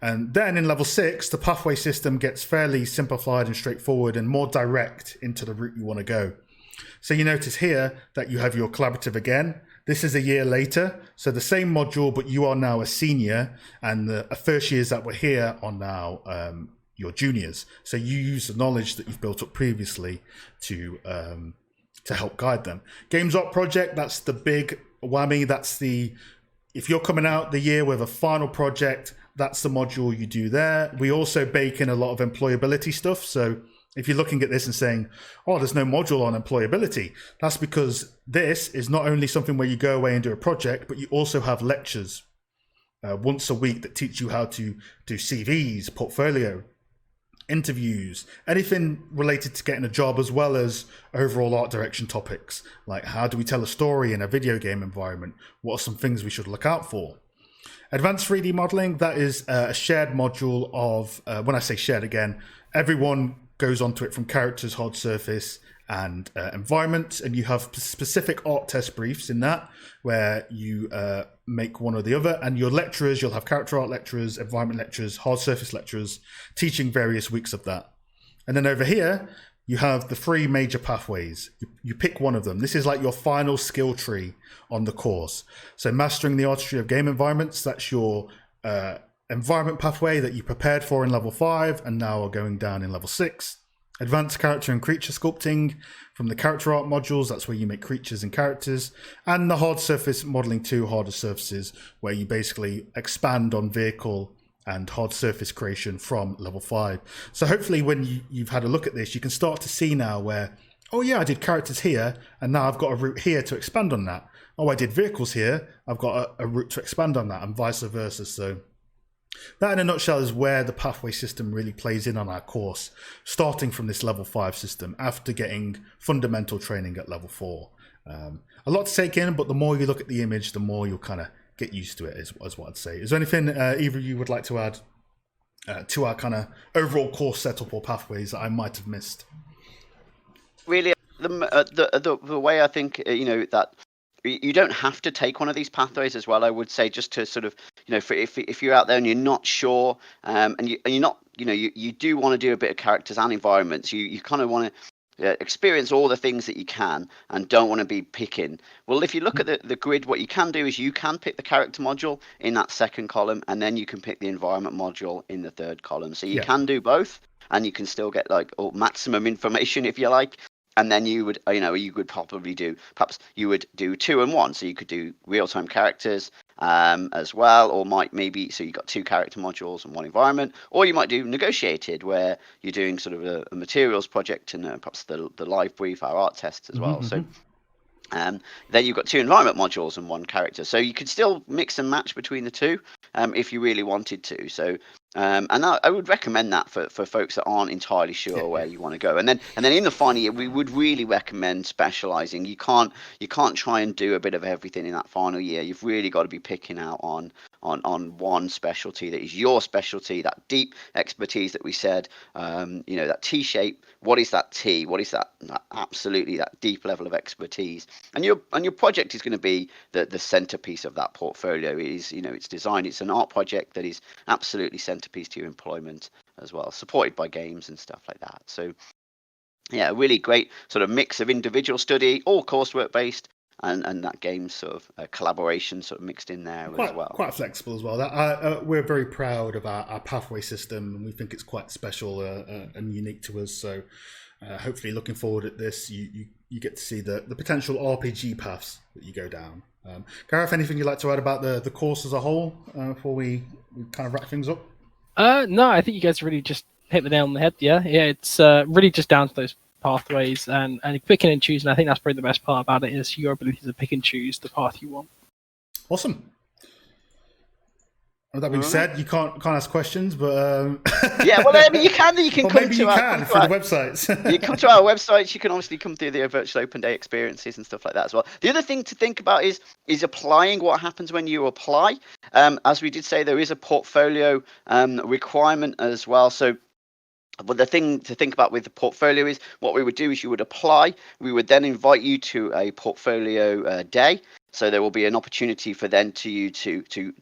And then in level 6, the pathway system gets fairly simplified and straightforward and more direct into the route you want to go. So you notice here that you have your collaborative again. This is a year later, so the same module, but you are now a senior, and the first years that were here are now your juniors. So you use the knowledge that you've built up previously to help guide them. Games Art Project, that's the big whammy. That's if you're coming out the year with a final project, that's the module you do there. We also bake in a lot of employability stuff. So if you're looking at this and saying, oh, there's no module on employability, that's because this is not only something where you go away and do a project, but you also have lectures once a week that teach you how to do CVs, portfolio, interviews, anything related to getting a job, as well as overall art direction topics, like how do we tell a story in a video game environment? What are some things we should look out for? Advanced 3D modeling, that is a shared module of, when I say shared again, everyone goes onto it from characters, hard surface, and environment, and you have specific art test briefs in that, where you make one or the other, and your lecturers, you'll have character art lecturers, environment lecturers, hard surface lecturers, teaching various weeks of that. And then over here, you have the 3 major pathways. You pick one of them. This is like your final skill tree on the course. So mastering the artistry of game environments, that's your environment pathway that you prepared for in level 5 and now are going down in level 6. Advanced character and creature sculpting from the character art modules, that's where you make creatures and characters. And the hard surface modeling 2, harder surfaces, where you basically expand on vehicle and hard surface creation from level 5. So hopefully when you've had a look at this, you can start to see now where, oh yeah, I did characters here, and now I've got a route here to expand on that. Oh, I did vehicles here, I've got a route to expand on that, and vice versa. So that in a nutshell is where the pathway system really plays in on our course, starting from this level 5 system after getting fundamental training at level 4. A lot to take in, but the more you look at the image, the more you'll kind of get used to it, is what I'd say. Is there anything either of you would like to add to our kind of overall course setup or pathways that I might have missed? Really, the way I think, that you don't have to take one of these pathways as well. I would say, just to sort of, if you're out there and you're not sure, and you're not, you do want to do a bit of characters and environments. You kind of want to experience all the things that you can and don't want to be picking. Well, if you look at the grid, what you can do is you can pick the character module in that second column, and then you can pick the environment module in the third column. So you can do both, and you can still get maximum information if you like. And then you would, you would perhaps you would do 2 and 1. So you could do real-time characters as well, or so you've got 2 character modules and 1 environment, or you might do negotiated, where you're doing sort of a materials project and perhaps the live brief, our art tests as well. So then you've got 2 environment modules and 1 character. So you could still mix and match between the 2 if you really wanted to. So and I would recommend that for folks that aren't entirely sure where you want to go. And then in the final year, we would really recommend specializing. You can't try and do a bit of everything in that final year. You've really got to be picking out on one specialty that is your specialty, that deep expertise that we said, that T shape. What is that T? What is that absolutely that deep level of expertise? And your project is going to be the centerpiece of that portfolio. It is, it's designed, it's an art project that is absolutely centerpiece to your employment as well, supported by games and stuff like that. So yeah, a really great sort of mix of individual study, all coursework based, and that game sort of collaboration sort of mixed in there as well. Quite flexible as well. We're very proud of our pathway system, and we think it's quite special and unique to us. So hopefully looking forward at this, you get to see the potential RPG paths that you go down. Gareth, anything you'd like to add about the course as a whole before we kind of wrap things up? No, I think you guys really just hit the nail on the head. Yeah, it's really just down to those pathways and picking and choosing. I think that's probably the best part about it is your ability to pick and choose the path you want. Awesome. With that being said, you can't ask questions, but yeah, well, I mean, you can well, come maybe to you our, can through the websites. you come to our websites. You can obviously come through the virtual open day experiences and stuff like that as well. The other thing to think about is applying. What happens when you apply? As we did say, there is a portfolio requirement as well. So. But the thing to think about with the portfolio is what we would do is you would apply. We would then invite you to a portfolio day. So there will be an opportunity for then to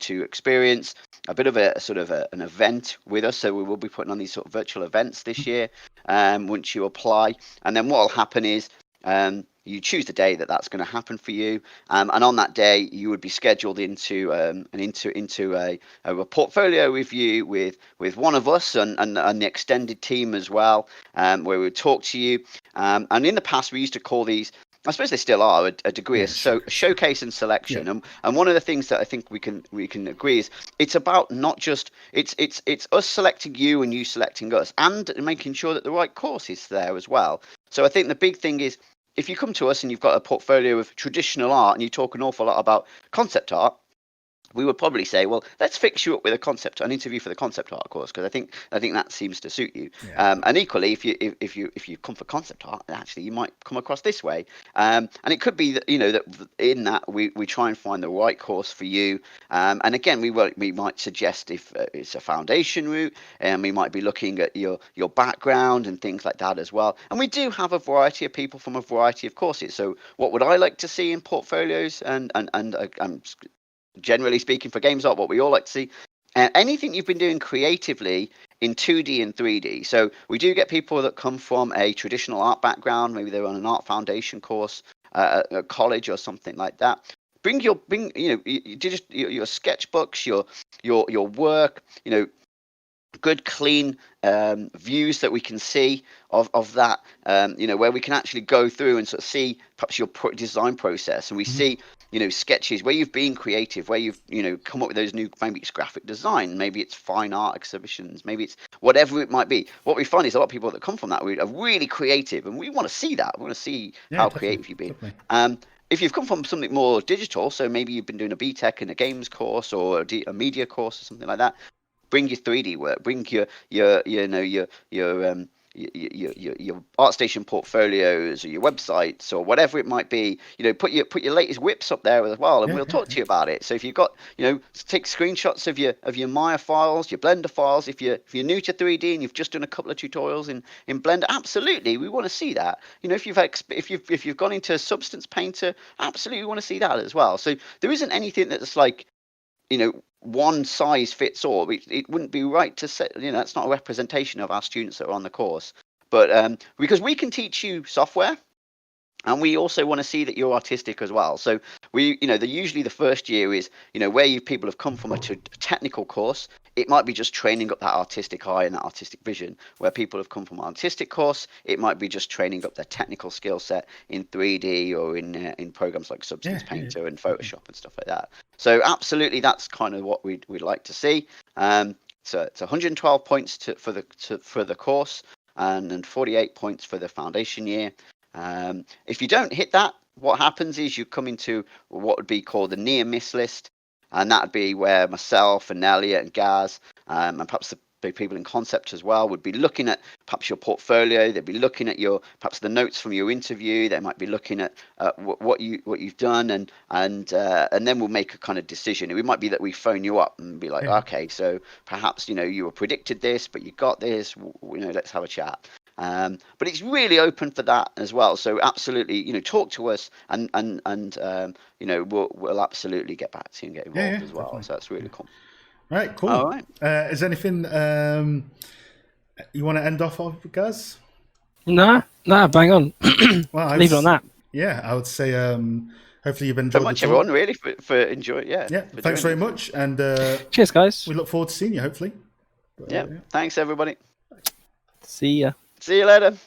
experience a bit of a sort of an event with us. So we will be putting on these sort of virtual events this year once you apply. And then what will happen is you choose the day that's going to happen for you, and on that day you would be scheduled into a portfolio review with one of us and the extended team as well, where we would talk to you. And in the past we used to call these, I suppose they still are, a degree of showcase and selection. Yeah. And one of the things that I think we can agree is it's about not just it's us selecting you and you selecting us, and making sure that the right course is there as well. So I think the big thing is, if you come to us and you've got a portfolio of traditional art and you talk an awful lot about concept art, we would probably say, well, let's fix you up with an interview for the concept art course, because I think that seems to suit you. Yeah. And equally, if you come for concept art, actually you might come across this way. And it could be that that in that we try and find the right course for you. And again, we might suggest if it's a foundation route, and we might be looking at your background and things like that as well. And we do have a variety of people from a variety of courses. So what would I like to see in portfolios? And generally speaking, for games art, what we all like to see, anything you've been doing creatively in 2D and 3D. So we do get people that come from a traditional art background, maybe they're on an art foundation course at a college or something like that. Bring your sketchbooks, your work, good clean views that we can see of that, where we can actually go through and sort of see perhaps your design process, and we see sketches where you've been creative, where you've come up with those new, maybe it's graphic design, maybe it's fine art exhibitions, maybe it's whatever it might be. What we find is a lot of people that come from that are really creative, and we want to see that. We want to see how creative you've been. If you've come from something more digital, so maybe you've been doing a BTEC in a games course or a media course or something like that, bring your 3D work, bring your ArtStation portfolios or your websites or whatever it might be. Put your latest whips up there as well, and we'll talk to you about it. So if you've got, take screenshots of your Maya files, your Blender files. If you're new to 3D and you've just done a couple of tutorials in Blender, absolutely, we want to see that. If you've gone into Substance Painter, absolutely, we want to see that as well. So there isn't anything that's like, one size fits all. It wouldn't be right to say, that's not a representation of our students that are on the course. But because we can teach you software, and we also want to see that you're artistic as well. So usually the first year is, where people have come from a technical course, it might be just training up that artistic eye and that artistic vision. Where people have come from an artistic course, it might be just training up their technical skill set in 3D or in programs like Substance Painter and Photoshop and stuff like that. So absolutely, that's kind of what we'd like to see. So it's 112 points for the course, and then 48 points for the foundation year. If you don't hit that, what happens is you come into what would be called the near miss list, and that would be where myself and Elliot and Gaz and perhaps the people in concept as well would be looking at perhaps your portfolio. They'd be looking at perhaps the notes from your interview. They might be looking at what you've done, and then we'll make a kind of decision. It might be that we phone you up and be like, okay, so perhaps you were predicted this, but you got this. Let's have a chat. But it's really open for that as well. So absolutely, talk to us, and we'll absolutely get back to you and get involved as well. Definitely. So that's really cool. All right, cool. All right. Is there anything you want to end off of, guys? Nah, bang on. Well, leave it on that. Yeah, I would say hopefully you've enjoyed. So much, everyone, really, for enjoying. Yeah. Thanks very much, and cheers, guys. We look forward to seeing you. Hopefully. Thanks, everybody. See ya. See you later.